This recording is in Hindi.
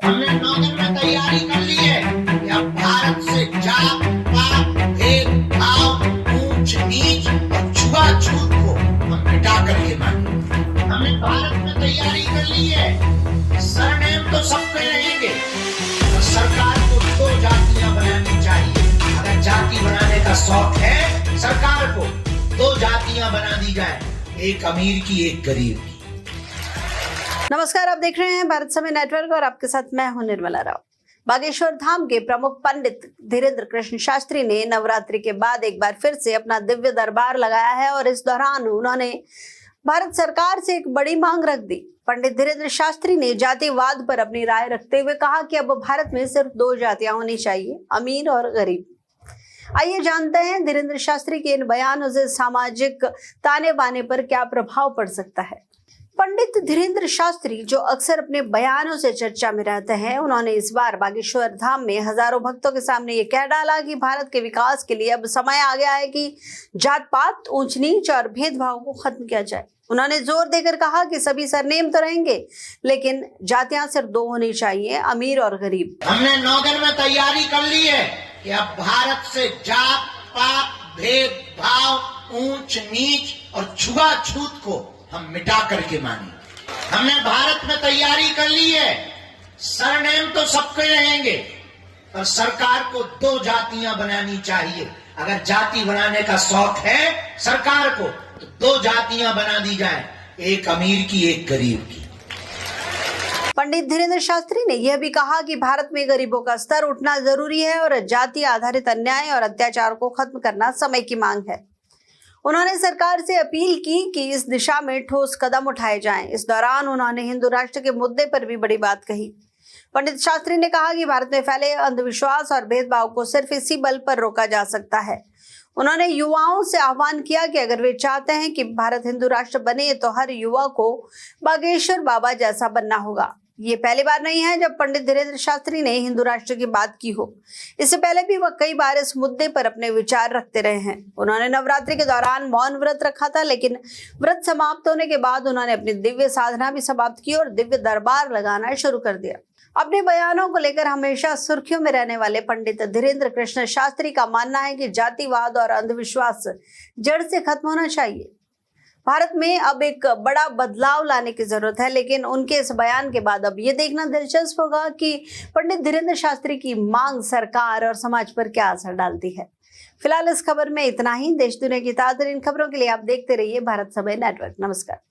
हमने 9 दिन में तैयारी कर ली है कि अब भारत से जात पात भेदभाव ऊंच नीच और छुआछूत को हम मिटा करके मानेंगे। हमने भारत में तैयारी कर ली है, सरनेम तो सबके रहेंगे और सरकार को 2 जातियां बनानी चाहिए। अगर जाति बनाने का शौक है सरकार को 2 जातियां बना दी जाए, एक अमीर की एक गरीब की। नमस्कार, आप देख रहे हैं भारत समय नेटवर्क और आपके साथ मैं हूं निर्मला राव। बागेश्वर धाम के प्रमुख पंडित धीरेंद्र कृष्ण शास्त्री ने नवरात्रि के बाद एक बार फिर से अपना दिव्य दरबार लगाया है और इस दौरान उन्होंने भारत सरकार से एक बड़ी मांग रख दी। पंडित धीरेंद्र शास्त्री ने जातिवाद पर अपनी राय रखते हुए कहा कि अब भारत में सिर्फ 2 जातियां होनी चाहिए, अमीर और गरीब। आइए जानते हैं धीरेंद्र शास्त्री के इन बयानों से सामाजिक ताने बाने पर क्या प्रभाव पड़ सकता है। पंडित धीरेंद्र शास्त्री जो अक्सर अपने बयानों से चर्चा में रहते हैं, उन्होंने इस बार बागेश्वर धाम में हजारों भक्तों के सामने ये कह डाला कि भारत के विकास के लिए अब समय आ गया है कि जात पात ऊंच नीच और भेदभाव को खत्म किया जाए। उन्होंने जोर देकर कहा कि सभी सरनेम तो रहेंगे लेकिन जातियां सिर्फ 2 होनी चाहिए, अमीर और गरीब। हमने 9 दिन में तैयारी कर ली है कि अब भारत से जात पात भेदभाव ऊंच नीच और छुआछूत को हम मिटा करके मानेंगे। हमने भारत में तैयारी कर ली है, सरनेम तो सबके रहेंगे और सरकार को 2 जातियां बनानी चाहिए। अगर जाति बनाने का शौक है सरकार को तो 2 जातियां बना दी जाए, एक अमीर की एक गरीब की। पंडित धीरेंद्र शास्त्री ने यह भी कहा कि भारत में गरीबों का स्तर उठना जरूरी है और जाति आधारित अन्याय और अत्याचार को खत्म करना समय की मांग है। उन्होंने सरकार से अपील की कि इस दिशा में ठोस कदम उठाए जाएं। इस दौरान उन्होंने हिंदू राष्ट्र के मुद्दे पर भी बड़ी बात कही। पंडित शास्त्री ने कहा कि भारत में फैले अंधविश्वास और भेदभाव को सिर्फ इसी बल पर रोका जा सकता है। उन्होंने युवाओं से आह्वान किया कि अगर वे चाहते हैं कि भारत हिंदू राष्ट्र बने तो हर युवा को बागेश्वर बाबा जैसा बनना होगा। ये पहली बार नहीं है जब पंडित धीरेंद्र शास्त्री ने हिंदू राष्ट्र की बात की हो। इससे पहले भी वह कई बार इस मुद्दे पर अपने विचार रखते रहे हैं। उन्होंने नवरात्रि के दौरान मौन व्रत रखा था, लेकिन व्रत समाप्त होने के बाद उन्होंने अपनी दिव्य साधना भी समाप्त की और दिव्य दरबार लगाना शुरू कर दिया। अपने बयानों को लेकर हमेशा सुर्खियों में रहने वाले पंडित धीरेंद्र कृष्ण शास्त्री का मानना है कि जातिवाद और अंधविश्वास जड़ से खत्म होना चाहिए। भारत में अब एक बड़ा बदलाव लाने की जरूरत है, लेकिन उनके इस बयान के बाद अब ये देखना दिलचस्प होगा कि पंडित धीरेंद्र शास्त्री की मांग सरकार और समाज पर क्या असर डालती है। फिलहाल इस खबर में इतना ही। देश दुनिया की ताज़ा खबरों के लिए आप देखते रहिए भारत समय नेटवर्क। नमस्कार।